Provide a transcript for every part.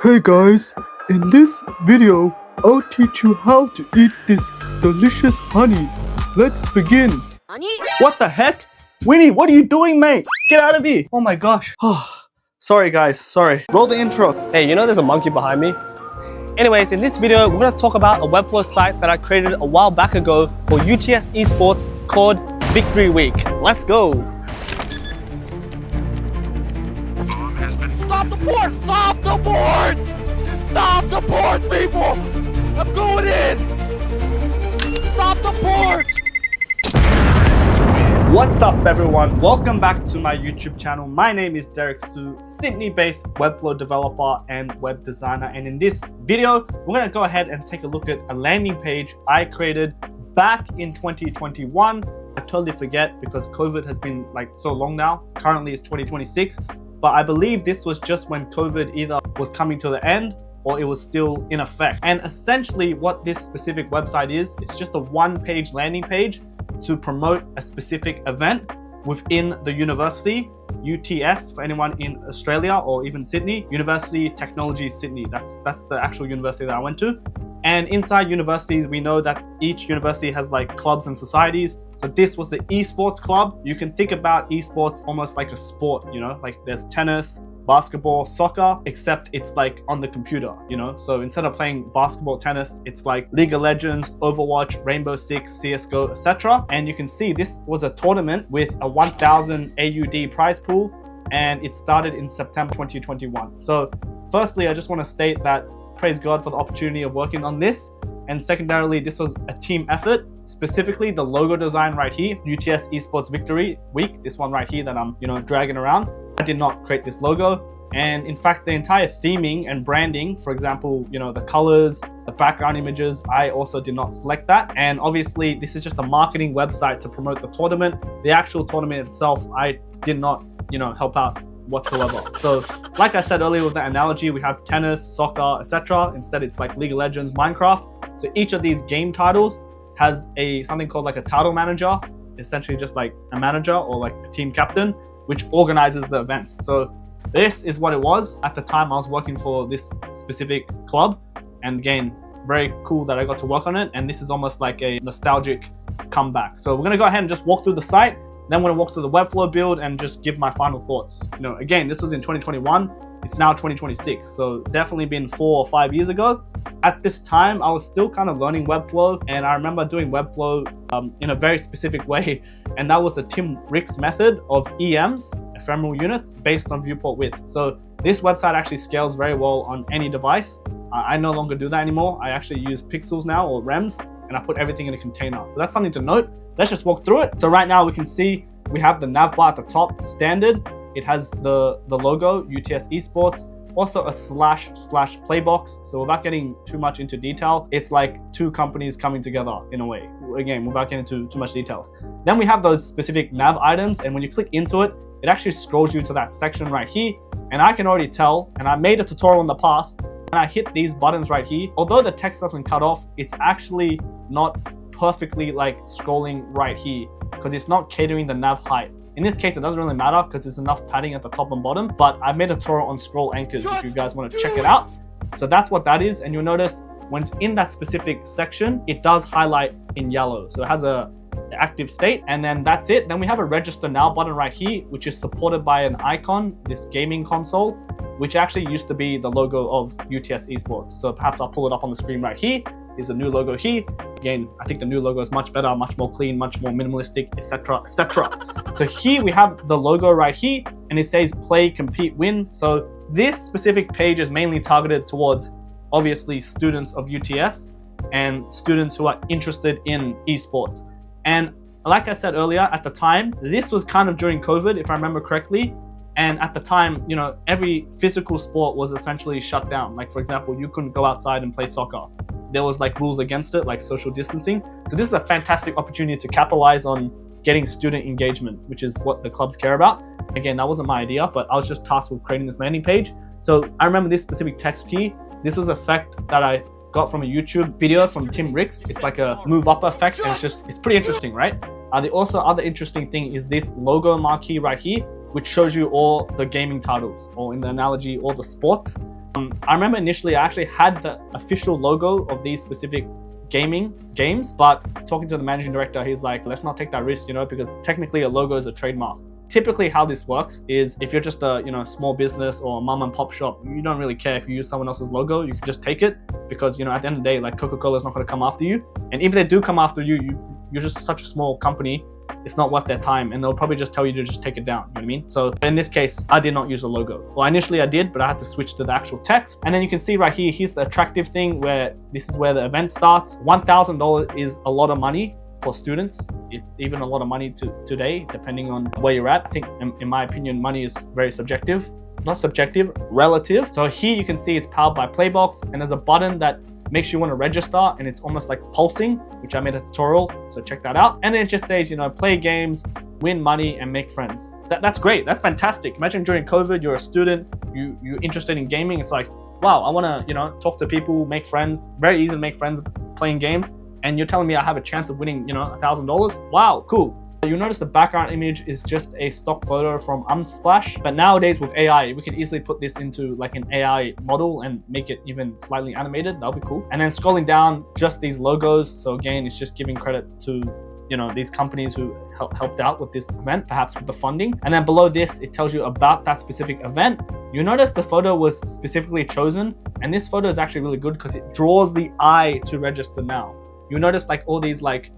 Hey guys, in this video, I'll teach you how to eat this delicious honey. Let's begin. What the heck? Winnie, what are you doing, mate? Get out of here! Oh my gosh. Sorry guys, sorry. Roll the intro. Hey, you know there's a monkey behind me? Anyways, in this video, we're going to talk about a Webflow site that I created a while back ago for UTS Esports called Victory Week. Let's go! Stop the port! Stop the port! Stop the port, people! I'm going in! Stop the port! What's up everyone? Welcome back to my YouTube channel. My name is Derek Su, Sydney-based Webflow developer and web designer. And in this video, we're going to go ahead and take a look at a landing page I created back in 2021. I totally forget because COVID has been like so long now. Currently it's 2026. But I believe this was just when COVID either was coming to the end or it was still in effect. And essentially what this specific website is, it's just a one-page landing page to promote a specific event within the university, UTS for anyone in Australia or even Sydney, University Technology Sydney. That's the actual university that I went to. And inside universities, we know that each university has like clubs and societies. So this was the Esports Club. You can think about esports almost like a sport, you know, like there's tennis, basketball, soccer, except it's like on the computer, you know? So instead of playing basketball, tennis, it's like League of Legends, Overwatch, Rainbow Six, CSGO, etc. And you can see this was a tournament with a 1,000 AUD prize pool, and it started in September 2021. So firstly, I just want to state that praise God for the opportunity of working on this. And secondarily, this was a team effort, specifically the logo design right here, UTS Esports Victory Week, this one right here that I'm, dragging around. I did not create this logo. And in fact, the entire theming and branding, for example, the colors, the background images, I also did not select that. And obviously this is just a marketing website to promote the tournament. The actual tournament itself, I did not, help out whatsoever. So like I said earlier with the analogy, we have tennis, soccer, etc. Instead, it's like League of Legends, Minecraft. So each of these game titles has something called like a title manager, essentially just like a manager or like a team captain, which organizes the events. So this is what it was. At the time I was working for this specific club, and again, very cool that I got to work on it. And this is almost like a nostalgic comeback. So we're gonna go ahead and just walk through the site. Then I'm gonna walk through the Webflow build and just give my final thoughts. Again, this was in 2021. It's now 2026. So definitely been 4 or 5 years ago. At this time, I was still kind of learning Webflow, and I remember doing Webflow in a very specific way, and that was the Tim Ricks method of EMs, ephemeral units, based on viewport width. So this website actually scales very well on any device. I no longer do that anymore. I actually use pixels now, or rems, and I put everything in a container. So that's something to note. Let's just walk through it. So right now we can see we have the nav bar at the top, standard. It has the logo, UTS Esports, also a // playbox. So without getting too much into detail, it's like two companies coming together in a way. Again, without getting into too much details. Then we have those specific nav items, and when you click into it, it actually scrolls you to that section right here. And I can already tell, and I made a tutorial in the past, when I hit these buttons right here, although the text doesn't cut off, it's actually not perfectly like scrolling right here because it's not catering the nav height. In this case, it doesn't really matter because there's enough padding at the top and bottom, but I made a tutorial on scroll anchors if you guys want to check it out. So that's what that is. And you'll notice when it's in that specific section, it does highlight in yellow. So it has a active state, and then that's it. Then we have a register now button right here, which is supported by an icon, this gaming console, which actually used to be the logo of UTS Esports. So perhaps I'll pull it up on the screen right here. Is a new logo here. Again, I think the new logo is much better, much more clean, much more minimalistic, etc., etc. So here we have the logo right here, and it says play, compete, win. So this specific page is mainly targeted towards obviously students of UTS and students who are interested in esports. And like I said earlier, at the time, this was kind of during COVID, if I remember correctly. And at the time, every physical sport was essentially shut down. Like for example, you couldn't go outside and play soccer. There was like rules against it, like social distancing. So this is a fantastic opportunity to capitalize on getting student engagement, which is what the clubs care about. Again, that wasn't my idea, but I was just tasked with creating this landing page. So I remember this specific text here. This was an effect that I got from a YouTube video from Tim Ricks. It's like a move up effect, and it's pretty interesting, right? The other interesting thing is this logo marquee right here, which shows you all the gaming titles, or in the analogy, all the sports. I remember initially I actually had the official logo of these specific games, but talking to the managing director, he's like, let's not take that risk, you know, because technically a logo is a trademark. Typically how this works is if you're just a small business or a mom and pop shop, you don't really care if you use someone else's logo. You can just take it because at the end of the day, like Coca-Cola is not going to come after you, and if they do come after you, you're just such a small company, it's not worth their time, and they'll probably just tell you to just take it down. You know what I mean? So in this case, I did not use a logo. Well, initially I did, but I had to switch to the actual text. And then you can see right here, here's the attractive thing where this is where the event starts. $1,000 is a lot of money for students. It's even a lot of money today, depending on where you're at. I think in my opinion, money is very subjective. Not subjective, relative. So here you can see it's powered by Playbox, and there's a button that makes you want to register, and it's almost like pulsing, which I made a tutorial, so check that out. And then it just says, play games, win money, and make friends. That's great. That's fantastic. Imagine during COVID, you're a student, you're interested in gaming. It's like, wow, I want to, talk to people, make friends. Very easy to make friends playing games. And you're telling me I have a chance of winning, $1,000? Wow, cool. You'll notice the background image is just a stock photo from Unsplash, but nowadays with AI, we can easily put this into like an AI model and make it even slightly animated. That'll be cool. And then scrolling down, just these logos. So again, it's just giving credit to these companies who helped out with this event, perhaps with the funding. And then below this, it tells you about that specific event. You notice the photo was specifically chosen, and this photo is actually really good because it draws the eye to register now. You notice like all these like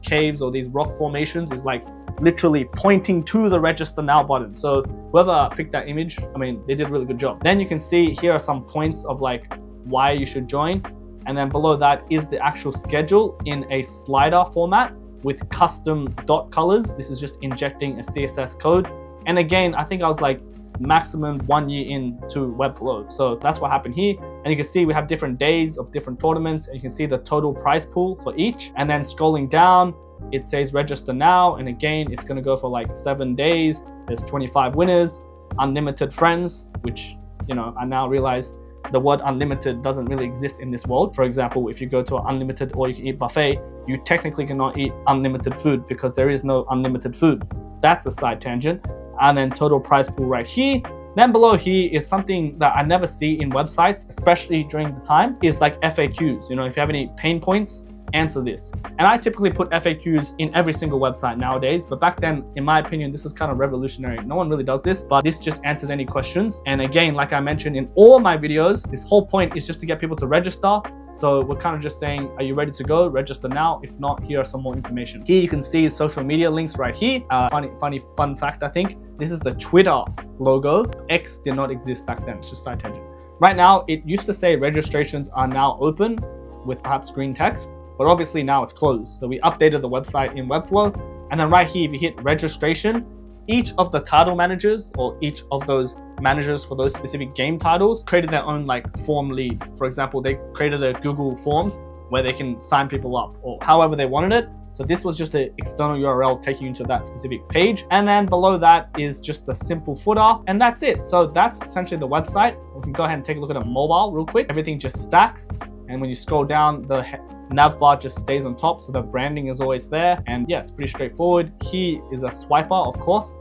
caves or these rock formations is like literally pointing to the register now button. So whoever picked that image, they did a really good job. Then you can see here are some points of like why you should join. And then below that is the actual schedule in a slider format with custom dot colors. This is just injecting a CSS code. And again, I think I was like maximum 1 year into Webflow. So that's what happened here. And you can see we have different days of different tournaments, and you can see the total prize pool for each. And then scrolling down, it says register now. And again, it's going to go for like 7 days. There's 25 winners, unlimited friends, which, I now realize the word unlimited doesn't really exist in this world. For example, if you go to an unlimited all you can eat buffet, you technically cannot eat unlimited food because there is no unlimited food. That's a side tangent. And then total prize pool right here. Then below here is something that I never see in websites, especially during the time, is like FAQs. If you have any pain points, answer this. And I typically put FAQs in every single website nowadays, but back then, in my opinion, this was kind of revolutionary. No one really does this, but this just answers any questions. And again, like I mentioned in all my videos, this whole point is just to get people to register. So we're kind of just saying, are you ready to go? Register now. If not, here are some more information. Here you can see social media links right here. Fun fact, I think. This is the Twitter logo. X did not exist back then. It's just side tangent. Right now, it used to say registrations are now open with perhaps green text, but obviously now it's closed. So we updated the website in Webflow. And then right here, if you hit registration, each of the title managers or each of those managers for those specific game titles created their own like form lead. For example, they created a Google Forms where they can sign people up or however they wanted it. So this was just an external URL taking you to that specific page. And then below that is just the simple footer, and that's it. So that's essentially the website. We can go ahead and take a look at a mobile real quick. Everything just stacks. And when you scroll down, the nav bar just stays on top. So the branding is always there. And yeah, it's pretty straightforward. Here is a swiper, of course.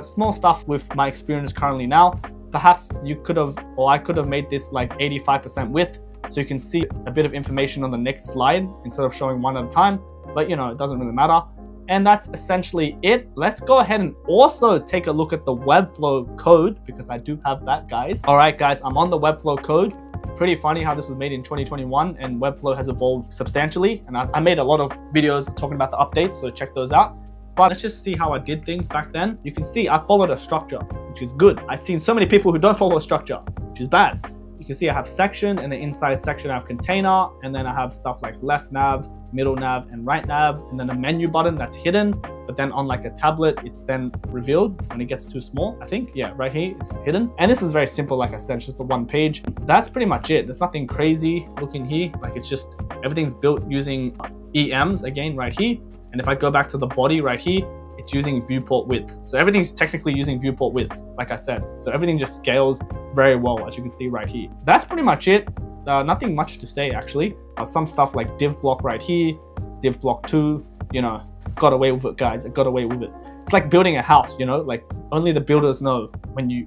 Small stuff with my experience currently now. Perhaps you could have, or I could have made this like 85% width. So you can see a bit of information on the next slide instead of showing one at a time. But it doesn't really matter. And that's essentially it. Let's go ahead and also take a look at the Webflow code because I do have that, guys. All right, guys, I'm on the Webflow code. Pretty funny how this was made in 2021 and Webflow has evolved substantially. And I made a lot of videos talking about the updates, so check those out. But let's just see how I did things back then. You can see I followed a structure, which is good. I've seen so many people who don't follow a structure, which is bad. You can see I have section, and the inside section I have container, and then I have stuff like left nav, middle nav, and right nav, and then a menu button that's hidden, but then on like a tablet, it's then revealed when it gets too small, I think. Yeah, right here, it's hidden. And this is very simple, like I said, it's just the one page. That's pretty much it. There's nothing crazy looking here. Like it's just, everything's built using EMs, again, right here. And if I go back to the body right here, it's using viewport width. So everything's technically using viewport width, like I said. So everything just scales very well, as you can see right here. That's pretty much it. Nothing much to say, actually. Some stuff like div block right here, div block 2, got away with it, guys. I got away with it. It's like building a house, like only the builders know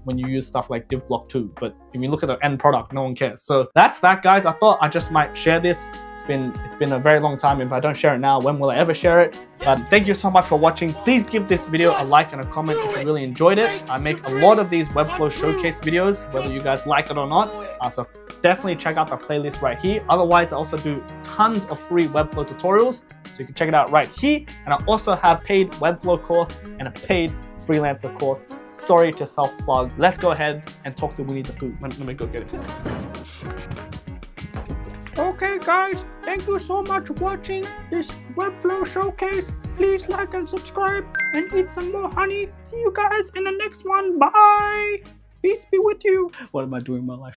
when you use stuff like div block 2. But if you look at the end product, no one cares. So that's that, guys. I thought I just might share this. It's been a very long time. If I don't share it now, when will I ever share it? But thank you so much for watching. Please give this video a like and a comment if you really enjoyed it. I make a lot of these Webflow showcase videos, whether you guys like it or not. So definitely check out the playlist right here. Otherwise, I also do tons of free Webflow tutorials, so you can check it out right here. And I also have paid Webflow course and a paid freelancer course. Sorry to self-plug. Let's go ahead and talk to Winnie the Pooh. Let me go get it. Okay guys, thank you so much for watching this Webflow showcase. Please like and subscribe and eat some more honey. See you guys in the next one. Bye. Peace be with you. What am I doing in my life?